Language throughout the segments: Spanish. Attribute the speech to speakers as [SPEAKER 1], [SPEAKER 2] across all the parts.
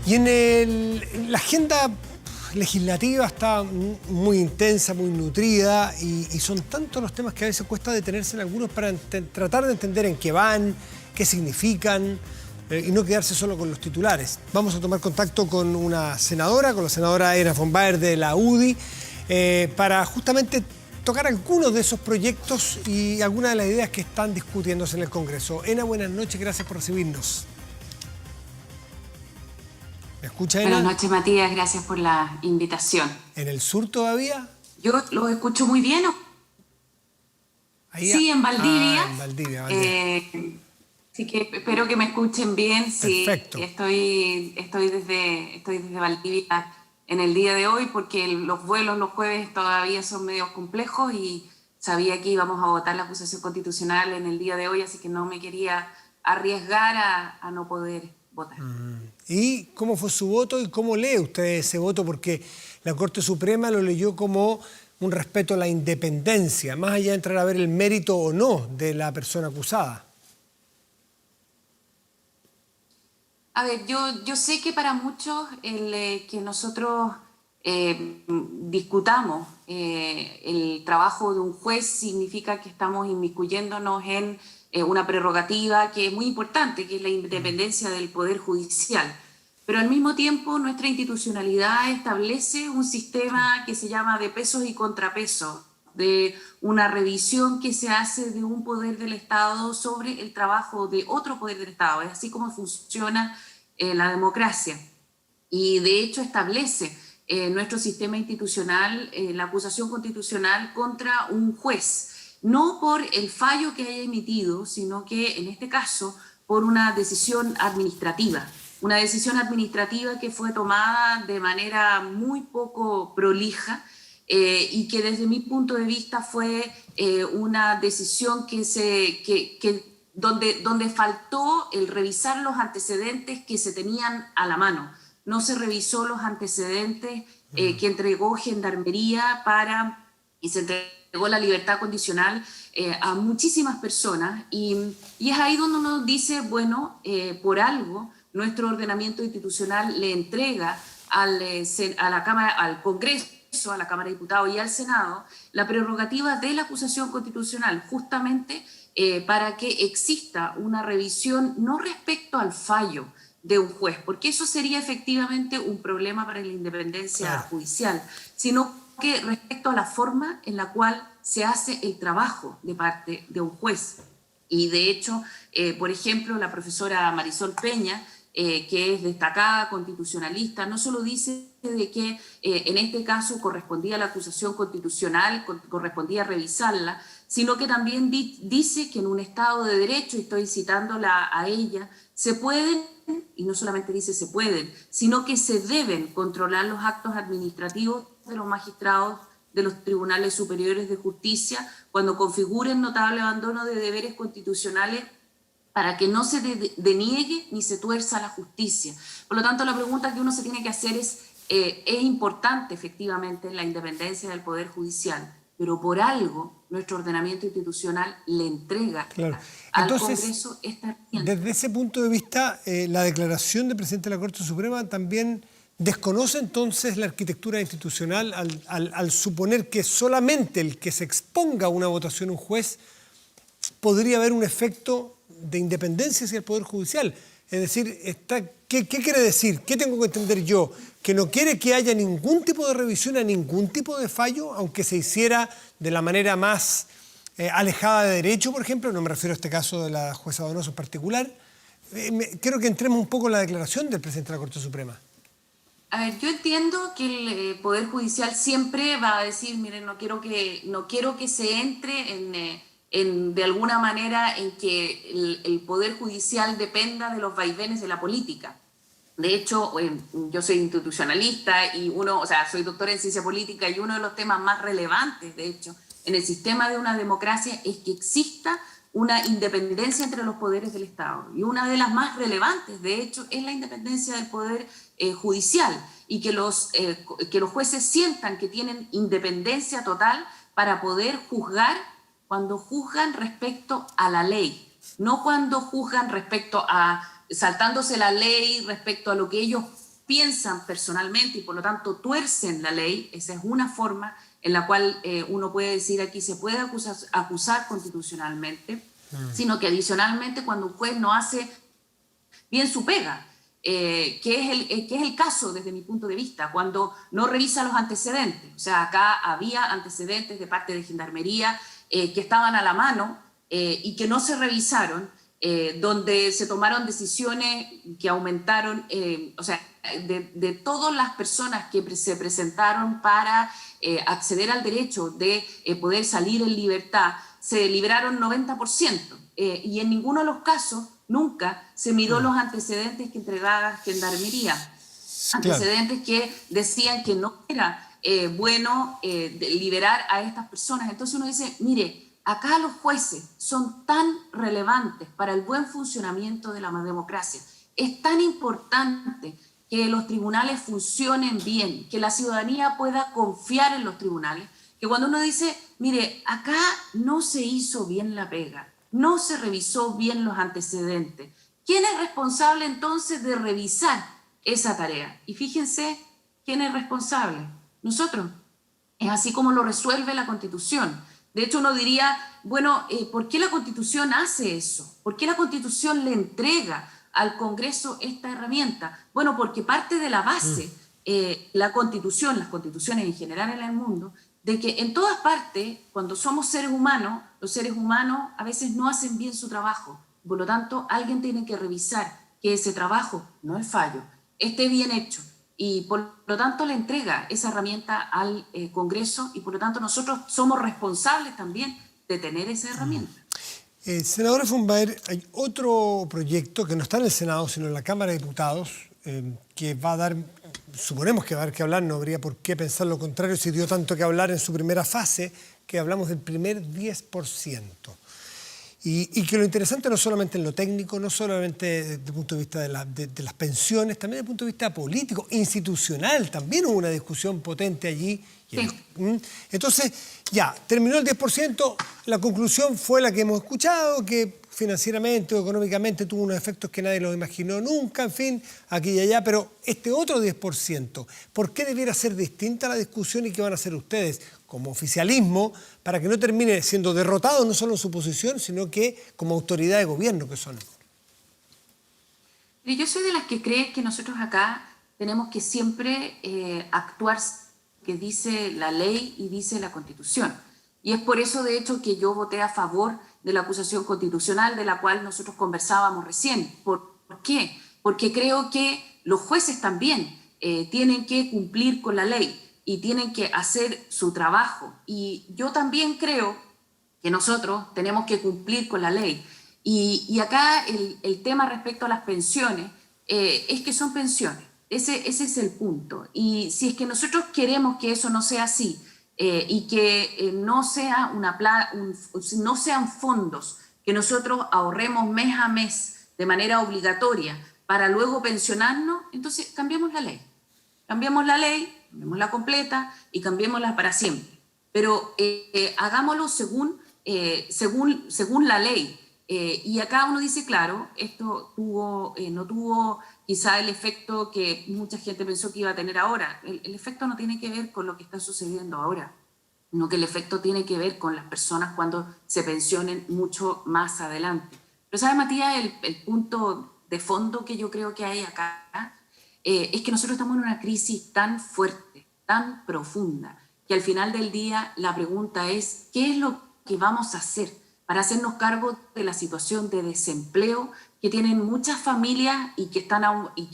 [SPEAKER 1] Y la agenda legislativa está muy intensa, muy nutrida, y son tantos los temas que a veces cuesta detenerse en algunos para tratar de entender en qué van, qué significan, y no quedarse solo con los titulares. Vamos a tomar contacto con la senadora Era von Baer de la UDI, para justamente tocar algunos de esos proyectos y algunas de las ideas que están discutiéndose en el Congreso. Ena, buenas noches, gracias por recibirnos. ¿Me escucha, Ena?
[SPEAKER 2] Buenas noches, Matías, gracias por la invitación.
[SPEAKER 1] ¿En el sur todavía?
[SPEAKER 2] Yo los escucho muy bien.
[SPEAKER 1] Ahí,
[SPEAKER 2] sí, en Valdivia.
[SPEAKER 1] En Valdivia.
[SPEAKER 2] Así que espero que me escuchen bien. Sí,
[SPEAKER 1] perfecto.
[SPEAKER 2] Estoy desde Valdivia en el día de hoy porque los vuelos los jueves todavía son medio complejos y sabía que íbamos a votar la acusación constitucional en el día de hoy, así que no me quería arriesgar a no poder votar.
[SPEAKER 1] ¿Y cómo fue su voto y cómo lee usted ese voto? Porque la Corte Suprema lo leyó como un respeto a la independencia, más allá de entrar a ver el mérito o no de la persona acusada.
[SPEAKER 2] A ver, yo sé que para muchos que nosotros discutamos el trabajo de un juez significa que estamos inmiscuyéndonos en una prerrogativa que es muy importante, que es la independencia del Poder Judicial. Pero al mismo tiempo nuestra institucionalidad establece un sistema que se llama de pesos y contrapesos, de una revisión que se hace de un poder del Estado sobre el trabajo de otro poder del Estado. Es así como funciona la democracia. Y de hecho establece nuestro sistema institucional la acusación constitucional contra un juez, no por el fallo que haya emitido, sino que en este caso por una decisión administrativa. Una decisión administrativa que fue tomada de manera muy poco prolija, y que desde mi punto de vista fue una decisión donde faltó el revisar los antecedentes que se tenían a la mano. No se revisó los antecedentes que entregó Gendarmería y se entregó la libertad condicional a muchísimas personas, y es ahí donde uno dice, bueno, por algo nuestro ordenamiento institucional le entrega a la Cámara, al Congreso, a la Cámara de Diputados y al Senado, la prerrogativa de la acusación constitucional, justamente para que exista una revisión no respecto al fallo de un juez, porque eso sería efectivamente un problema para la independencia judicial, sino que respecto a la forma en la cual se hace el trabajo de parte de un juez. Y de hecho, por ejemplo, la profesora Marisol Peña, que es destacada constitucionalista, no solo dice de que en este caso correspondía a la acusación constitucional, correspondía revisarla, sino que también dice que en un Estado de Derecho, y estoy citándola a ella, se pueden, y no solamente dice se pueden, sino que se deben controlar los actos administrativos de los magistrados de los tribunales superiores de justicia cuando configuren notable abandono de deberes constitucionales, para que no se deniegue ni se tuerza la justicia. Por lo tanto, la pregunta que uno se tiene que hacer es importante efectivamente la independencia del Poder Judicial, pero por algo nuestro ordenamiento institucional le entrega al Congreso esta herramienta.
[SPEAKER 1] Desde ese punto de vista, la declaración del presidente de la Corte Suprema también desconoce entonces la arquitectura institucional al suponer que solamente el que se exponga a una votación un juez podría haber un efecto de independencia hacia el Poder Judicial. Es decir, ¿qué quiere decir? ¿Qué tengo que entender yo? ¿Que no quiere que haya ningún tipo de revisión a ningún tipo de fallo, aunque se hiciera de la manera más alejada de derecho, por ejemplo? No me refiero a este caso de la jueza Donoso en particular. Quiero que entremos un poco en la declaración del presidente de la Corte Suprema.
[SPEAKER 2] A ver, yo entiendo que el Poder Judicial siempre va a decir, miren, no quiero que se entre de alguna manera en que el Poder Judicial dependa de los vaivenes de la política. De hecho, yo soy institucionalista y soy doctora en ciencia política, y uno de los temas más relevantes, de hecho, en el sistema de una democracia es que exista una independencia entre los poderes del Estado. Y una de las más relevantes, de hecho, es la independencia del Poder Judicial, y que los jueces sientan que tienen independencia total para poder juzgar cuando juzgan respecto a la ley, no cuando juzgan respecto a saltándose la ley respecto a lo que ellos piensan personalmente y por lo tanto tuercen la ley. Esa es una forma en la cual uno puede decir aquí se puede acusar constitucionalmente, sino que adicionalmente cuando un juez no hace bien su pega, que es el caso desde mi punto de vista, cuando no revisa los antecedentes. O sea, acá había antecedentes de parte de Gendarmería que estaban a la mano y que no se revisaron, donde se tomaron decisiones que aumentaron, o sea, de todas las personas que se presentaron para acceder al derecho de poder salir en libertad, se libraron 90%, y en ninguno de los casos nunca se miró los antecedentes que entregaba Gendarmería, antecedentes que decían que no era bueno liberar a estas personas. Entonces uno dice, mire, acá los jueces son tan relevantes para el buen funcionamiento de la democracia, es tan importante que los tribunales funcionen bien, que la ciudadanía pueda confiar en los tribunales, que cuando uno dice, mire, acá no se hizo bien la pega, no se revisó bien los antecedentes, ¿quién es responsable entonces de revisar esa tarea? Y fíjense, ¿quién es responsable? Nosotros. Es así como lo resuelve la Constitución. De hecho, uno diría, bueno, ¿por qué la Constitución hace eso? ¿Por qué la Constitución le entrega al Congreso esta herramienta? Bueno, porque parte de la base, la Constitución, las constituciones en general en el mundo, de que en todas partes, cuando somos seres humanos, los seres humanos a veces no hacen bien su trabajo. Por lo tanto, alguien tiene que revisar que ese trabajo, no el fallo, esté bien hecho. Y por lo tanto le entrega esa herramienta al Congreso y por lo tanto nosotros somos responsables también de tener esa herramienta.
[SPEAKER 1] Senadora von Baer, hay otro proyecto que no está en el Senado, sino en la Cámara de Diputados, que va a dar, suponemos que va a dar que hablar, no habría por qué pensar lo contrario si dio tanto que hablar en su primera fase, que hablamos del primer 10%. Y que lo interesante no solamente en lo técnico, no solamente desde el punto de vista de las pensiones, también desde el punto de vista político, institucional, también hubo una discusión potente allí.
[SPEAKER 2] Sí.
[SPEAKER 1] Entonces, ya, terminó el 10%, la conclusión fue la que hemos escuchado, que financieramente o económicamente tuvo unos efectos que nadie los imaginó nunca, en fin, aquí y allá, pero este otro 10%, ¿por qué debiera ser distinta la discusión y qué van a hacer ustedes como oficialismo para que no termine siendo derrotados no solo en su posición, sino que como autoridad de gobierno que son?
[SPEAKER 2] Yo soy de las que cree que nosotros acá tenemos que siempre actuar que dice la ley y dice la Constitución. Y es por eso, de hecho, que yo voté a favor de la acusación constitucional de la cual nosotros conversábamos recién. ¿Por qué? Porque creo que los jueces también tienen que cumplir con la ley y tienen que hacer su trabajo. Y yo también creo que nosotros tenemos que cumplir con la ley. Y acá el tema respecto a las pensiones es que son pensiones. Ese es el punto. Y si es que nosotros queremos que eso no sea así y que no sean fondos que nosotros ahorremos mes a mes de manera obligatoria para luego pensionarnos, entonces cambiemos la ley. Cambiemos la ley, cambiémosla completa y cambiémosla para siempre. Pero hagámoslo según la ley. Y acá uno dice, claro, esto no tuvo quizá el efecto que mucha gente pensó que iba a tener ahora. El efecto no tiene que ver con lo que está sucediendo ahora, sino que el efecto tiene que ver con las personas cuando se pensionen mucho más adelante. Pero ¿sabes, Matías? El punto de fondo que yo creo que hay acá es que nosotros estamos en una crisis tan fuerte, tan profunda, que al final del día la pregunta es, ¿qué es lo que vamos a hacer para hacernos cargo de la situación de desempleo que tienen muchas familias y que están y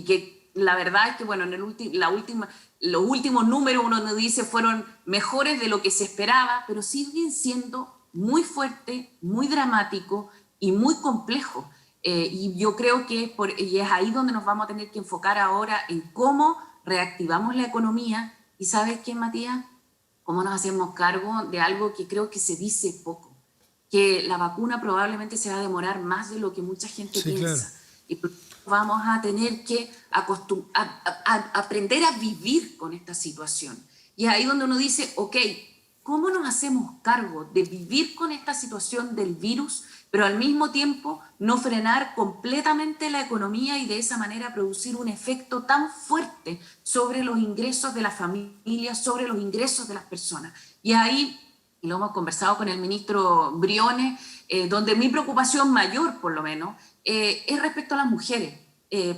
[SPEAKER 2] que la verdad es que bueno, en los últimos números uno nos dice fueron mejores de lo que se esperaba, pero siguen siendo muy fuertes, muy dramáticos y muy complejos. Y yo creo que y es ahí donde nos vamos a tener que enfocar ahora en cómo reactivamos la economía. ¿Y sabes qué, Matías? ¿Cómo nos hacemos cargo de algo que creo que se dice poco? Que la vacuna probablemente se va a demorar más de lo que mucha gente piensa. Claro. Y vamos a tener que aprender a vivir con esta situación. Y es ahí donde uno dice, ok, ¿cómo nos hacemos cargo de vivir con esta situación del virus pero al mismo tiempo no frenar completamente la economía y de esa manera producir un efecto tan fuerte sobre los ingresos de las familias, sobre los ingresos de las personas. Y ahí, y lo hemos conversado con el ministro Briones, donde mi preocupación mayor, por lo menos, es respecto a las mujeres,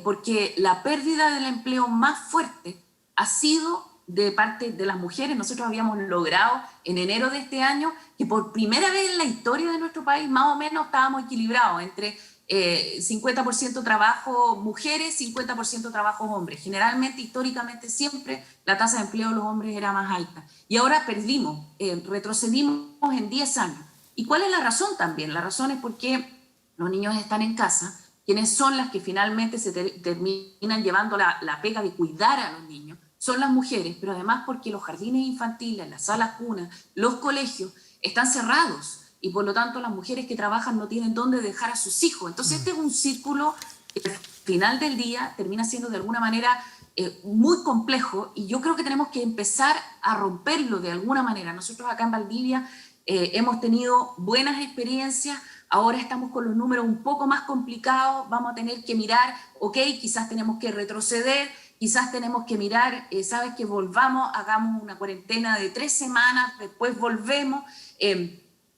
[SPEAKER 2] porque la pérdida del empleo más fuerte ha sido de parte de las mujeres. Nosotros habíamos logrado en enero de este año que por primera vez en la historia de nuestro país más o menos estábamos equilibrados entre 50% trabajo mujeres, 50% trabajo hombres. Generalmente, históricamente, siempre la tasa de empleo de los hombres era más alta. Y ahora perdimos, retrocedimos en 10 años. ¿Y cuál es la razón también? La razón es porque los niños están en casa, quienes son las que finalmente se terminan llevando la pega de cuidar a los niños, son las mujeres, pero además porque los jardines infantiles, las salas cunas, los colegios están cerrados y por lo tanto las mujeres que trabajan no tienen dónde dejar a sus hijos. Entonces este es un círculo que al final del día termina siendo de alguna manera muy complejo y yo creo que tenemos que empezar a romperlo de alguna manera. Nosotros acá en Valdivia hemos tenido buenas experiencias. Ahora estamos con los números un poco más complicados, vamos a tener que mirar, ok, quizás tenemos que retroceder, quizás tenemos que mirar, sabes que volvamos, hagamos una cuarentena de 3 semanas, después volvemos,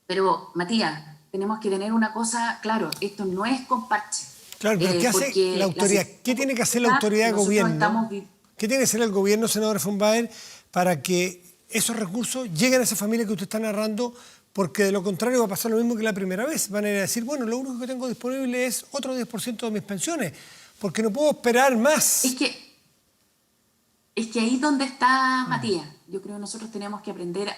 [SPEAKER 2] pero Matías, tenemos que tener una cosa, claro, esto no es con parche.
[SPEAKER 1] Claro, pero ¿qué hace la autoridad? ¿Qué tiene que hacer la autoridad de gobierno? ¿Qué tiene que hacer el gobierno, senador von Baer, para que esos recursos lleguen a esa familia que usted está narrando? Porque de lo contrario va a pasar lo mismo que la primera vez. Van a ir a decir, bueno, lo único que tengo disponible es otro 10% de mis pensiones, porque no puedo esperar más.
[SPEAKER 2] Es que ahí es donde está Matías. Yo creo que nosotros tenemos que aprender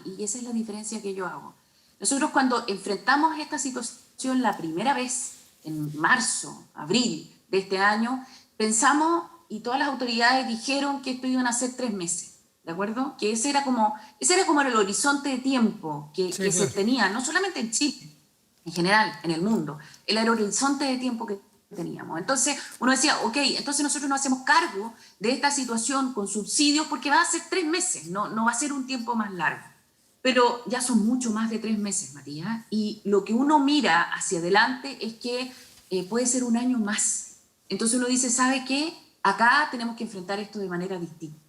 [SPEAKER 2] y esa es la diferencia que yo hago. Nosotros cuando enfrentamos esta situación la primera vez, en marzo, abril de este año, pensamos y todas las autoridades dijeron que esto iban a ser 3 meses. ¿De acuerdo? Que ese era como el horizonte de tiempo que se tenía, no solamente en Chile, en general, en el mundo, el horizonte de tiempo que teníamos. Entonces uno decía, ok, entonces nosotros no hacemos cargo de esta situación con subsidios porque va a ser 3 meses, no va a ser un tiempo más largo. Pero ya son mucho más de 3 meses, Matías, y lo que uno mira hacia adelante es que puede ser un año más. Entonces uno dice, ¿sabe qué? Acá tenemos que enfrentar esto de manera distinta.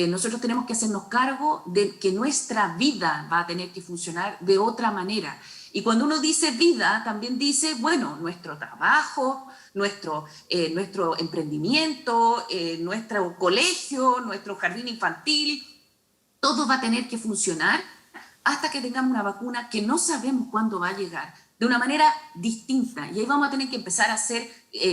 [SPEAKER 2] Nosotros tenemos que hacernos cargo de que nuestra vida va a tener que funcionar de otra manera. Y cuando uno dice vida, también dice, bueno, nuestro trabajo, nuestro emprendimiento, nuestro colegio, nuestro jardín infantil, todo va a tener que funcionar hasta que tengamos una vacuna que no sabemos cuándo va a llegar, de una manera distinta. Y ahí vamos a tener que empezar a ser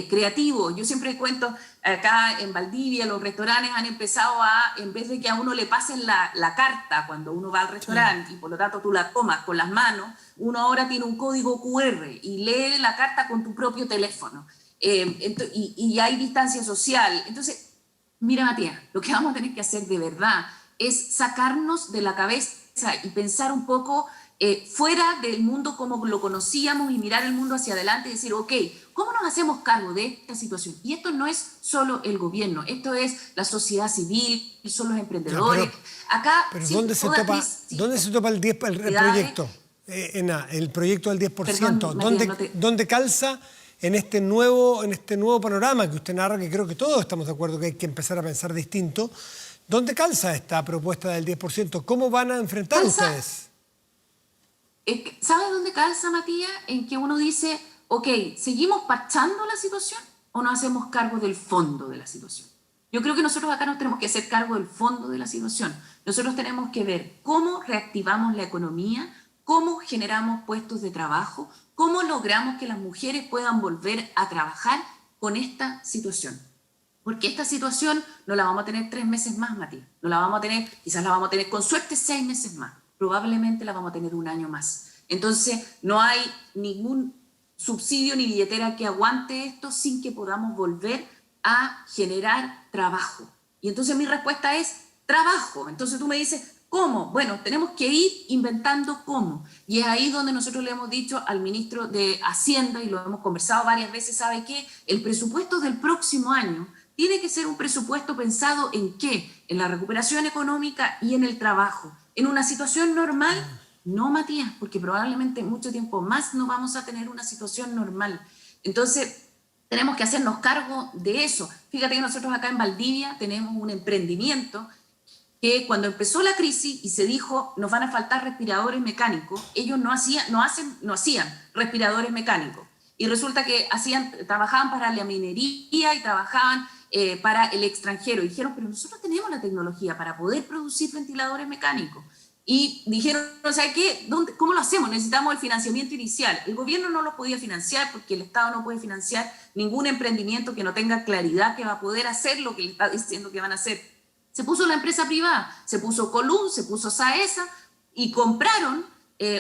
[SPEAKER 2] creativos. Yo siempre cuento, acá en Valdivia los restaurantes han empezado en vez de que a uno le pasen la carta cuando uno va al restaurante y por lo tanto tú la tomas con las manos, uno ahora tiene un código QR y lee la carta con tu propio teléfono. Y hay distancia social. Entonces, mira Matías, lo que vamos a tener que hacer de verdad es sacarnos de la cabeza y pensar un poco fuera del mundo como lo conocíamos y mirar el mundo hacia adelante y decir, ok, ¿cómo nos hacemos cargo de esta situación? Y esto no es solo el gobierno, esto es la sociedad civil, son los emprendedores.
[SPEAKER 1] Pero ¿dónde se topa el proyecto? El proyecto del 10%. Perdón, Matías, ¿Dónde calza en este nuevo panorama que usted narra, que creo que todos estamos de acuerdo que hay que empezar a pensar distinto? ¿Dónde calza esta propuesta del 10%? ¿Cómo van a enfrentar ustedes?
[SPEAKER 2] ¿Sabes dónde calza, Matías? En que uno dice, ok, ¿seguimos parchando la situación o nos hacemos cargo del fondo de la situación? Yo creo que nosotros acá nos tenemos que hacer cargo del fondo de la situación. Nosotros tenemos que ver cómo reactivamos la economía, cómo generamos puestos de trabajo, cómo logramos que las mujeres puedan volver a trabajar con esta situación. Porque esta situación no la vamos a tener 3 meses más, Matías. No la vamos a tener, quizás la vamos a tener con suerte 6 meses más. Probablemente la vamos a tener un año más. Entonces, no hay ningún subsidio ni billetera que aguante esto sin que podamos volver a generar trabajo. Y entonces mi respuesta es trabajo. Entonces tú me dices, ¿cómo? Bueno, tenemos que ir inventando cómo. Y es ahí donde nosotros le hemos dicho al ministro de Hacienda, y lo hemos conversado varias veces, ¿sabe qué? El presupuesto del próximo año tiene que ser un presupuesto pensado en qué, en la recuperación económica y en el trabajo. En una situación normal, No, Matías, porque probablemente mucho tiempo más no vamos a tener una situación normal. Entonces, tenemos que hacernos cargo de eso. Fíjate que nosotros acá en Valdivia tenemos un emprendimiento que cuando empezó la crisis y se dijo nos van a faltar respiradores mecánicos, ellos no hacían respiradores mecánicos. Y resulta que trabajaban para la minería y trabajaban para el extranjero. Y dijeron, pero nosotros tenemos la tecnología para poder producir ventiladores mecánicos. Y dijeron, ¿sabes qué? ¿Cómo lo hacemos? Necesitamos el financiamiento inicial. El gobierno no lo podía financiar porque el Estado no puede financiar ningún emprendimiento que no tenga claridad que va a poder hacer lo que le está diciendo que van a hacer. Se puso la empresa privada, se puso Colum, se puso Saesa y compraron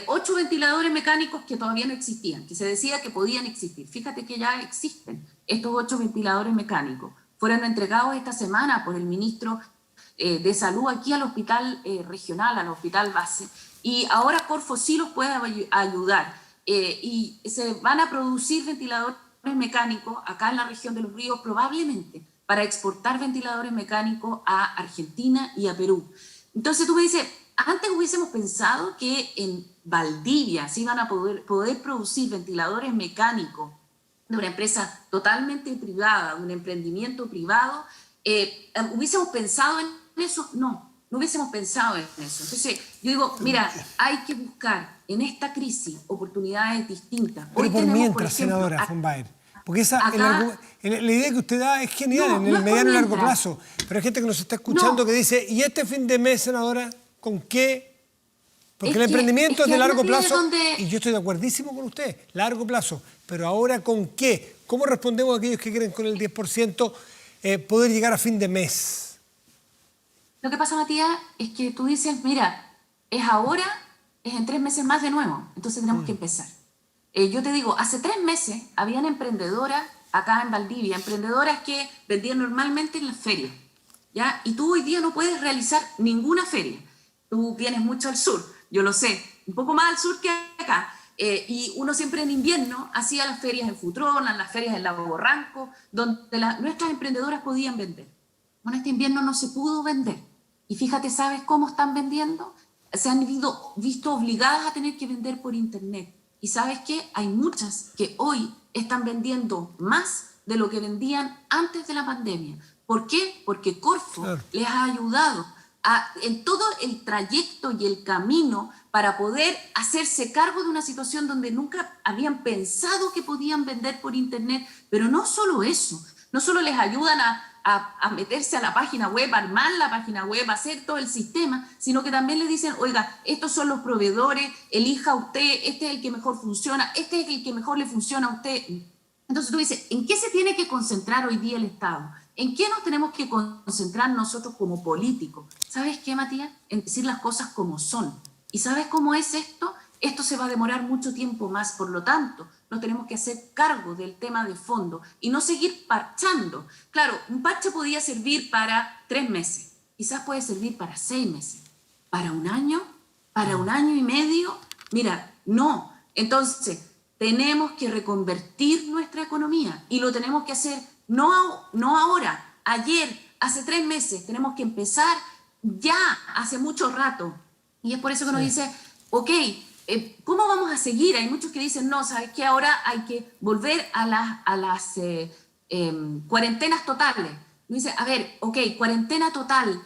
[SPEAKER 2] 8 ventiladores mecánicos que todavía no existían, que se decía que podían existir. Fíjate que ya existen estos 8 ventiladores mecánicos. Fueron entregados esta semana por el ministro de Salud aquí al hospital regional, al hospital base, y ahora Corfo sí los puede ayudar. Y se van a producir ventiladores mecánicos acá en la región de Los Ríos, probablemente para exportar ventiladores mecánicos a Argentina y a Perú. Entonces tú me dices, antes hubiésemos pensado que en Valdivia se iban a poder producir ventiladores mecánicos de una empresa totalmente privada, un emprendimiento privado. ¿Hubiésemos pensado en eso? No hubiésemos pensado en eso. Entonces yo digo, mira, hay que buscar en esta crisis oportunidades distintas.
[SPEAKER 1] Pero
[SPEAKER 2] Hoy
[SPEAKER 1] por
[SPEAKER 2] tenemos,
[SPEAKER 1] mientras,
[SPEAKER 2] por ejemplo,
[SPEAKER 1] senadora von Baer, porque
[SPEAKER 2] acá,
[SPEAKER 1] la idea que usted da es genial
[SPEAKER 2] no,
[SPEAKER 1] en
[SPEAKER 2] no
[SPEAKER 1] el
[SPEAKER 2] es por
[SPEAKER 1] mediano y largo
[SPEAKER 2] mientras.
[SPEAKER 1] plazo, pero hay gente que nos está escuchando
[SPEAKER 2] No.
[SPEAKER 1] que dice, ¿y este fin de mes, senadora, con qué? Porque
[SPEAKER 2] Es
[SPEAKER 1] el emprendimiento es de
[SPEAKER 2] ahí
[SPEAKER 1] largo
[SPEAKER 2] es
[SPEAKER 1] plazo,
[SPEAKER 2] donde...
[SPEAKER 1] y yo estoy de acuerdísimo con usted, largo plazo, pero ahora ¿con qué? ¿Cómo respondemos a aquellos que quieren con el 10% poder llegar a fin de mes?
[SPEAKER 2] Lo que pasa, Matías, es que tú dices, mira, es ahora, es en 3 meses más de nuevo, entonces tenemos que empezar. Yo te digo, hace 3 meses habían emprendedoras acá en Valdivia, emprendedoras que vendían normalmente en las ferias, ¿ya? Y tú hoy día no puedes realizar ninguna feria. Tú vienes mucho al sur, yo lo sé, un poco más al sur que acá. Y uno siempre en invierno hacía las ferias en Futrona, las ferias en Lago Borranco, donde nuestras emprendedoras podían vender. Bueno, este invierno no se pudo vender. Y fíjate, ¿sabes cómo están vendiendo? Se han visto obligadas a tener que vender por internet. Y ¿sabes qué? Hay muchas que hoy están vendiendo más de lo que vendían antes de la pandemia. ¿Por qué? Porque Corfo les ha ayudado en todo el trayecto y el camino para poder hacerse cargo de una situación donde nunca habían pensado que podían vender por internet. Pero no solo eso, no solo les ayudan a meterse a la página web, a armar la página web, a hacer todo el sistema, sino que también les dicen, oiga, estos son los proveedores, elija usted, este es el que mejor funciona, este es el que mejor le funciona a usted. Entonces tú dices, ¿en qué se tiene que concentrar hoy día el Estado? ¿En qué nos tenemos que concentrar nosotros como políticos? ¿Sabes qué, Matías? En decir las cosas como son. ¿Y sabes cómo es esto? Esto se va a demorar mucho tiempo más, por lo tanto, nos tenemos que hacer cargo del tema de fondo y no seguir parchando. Claro, un parche podía servir para 3 meses, quizás puede servir para 6 meses, para un año y medio. Mira, no. Entonces, tenemos que reconvertir nuestra economía y lo tenemos que hacer no ahora, ayer, hace 3 meses. Tenemos que empezar ya, hace mucho rato. Y es por eso que nos dice, ok, ¿cómo vamos a seguir? Hay muchos que dicen, no, ¿sabes qué? Ahora hay que volver a las cuarentenas totales. Y dice, a ver, ok, cuarentena total,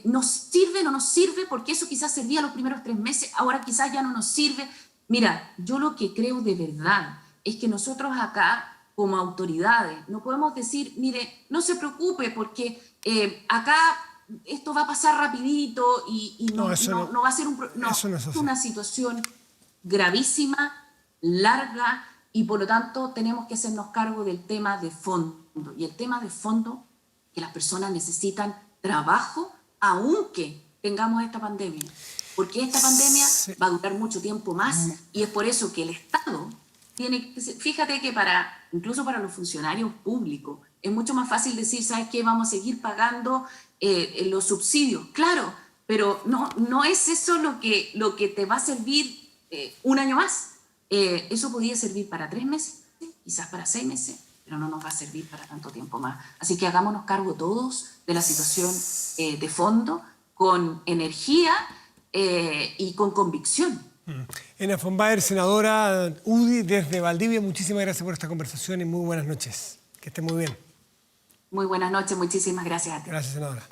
[SPEAKER 2] ¿nos sirve o no nos sirve? Porque eso quizás servía los primeros 3 meses, ahora quizás ya no nos sirve. Mira, yo lo que creo de verdad es que nosotros acá, como autoridades, no podemos decir, mire, no se preocupe porque acá esto va a pasar rapidito y no va a ser una situación gravísima, larga, y por lo tanto tenemos que hacernos cargo del tema de fondo. Y el tema de fondo, que las personas necesitan trabajo, aunque tengamos esta pandemia. Porque esta pandemia va a durar mucho tiempo más y es por eso que el Estado tiene que... Fíjate que incluso para los funcionarios públicos es mucho más fácil decir, ¿sabes qué? Vamos a seguir pagando los subsidios. Claro, pero no es eso lo que te va a servir un año más. Eso podría servir para 3 meses, quizás para 6 meses, pero no nos va a servir para tanto tiempo más. Así que hagámonos cargo todos de la situación de fondo con energía y con convicción.
[SPEAKER 1] Ena von Baer, senadora UDI desde Valdivia, muchísimas gracias por esta conversación y muy buenas noches. Que esté muy bien.
[SPEAKER 2] Muy buenas noches, muchísimas gracias a ti.
[SPEAKER 1] Gracias, senadora.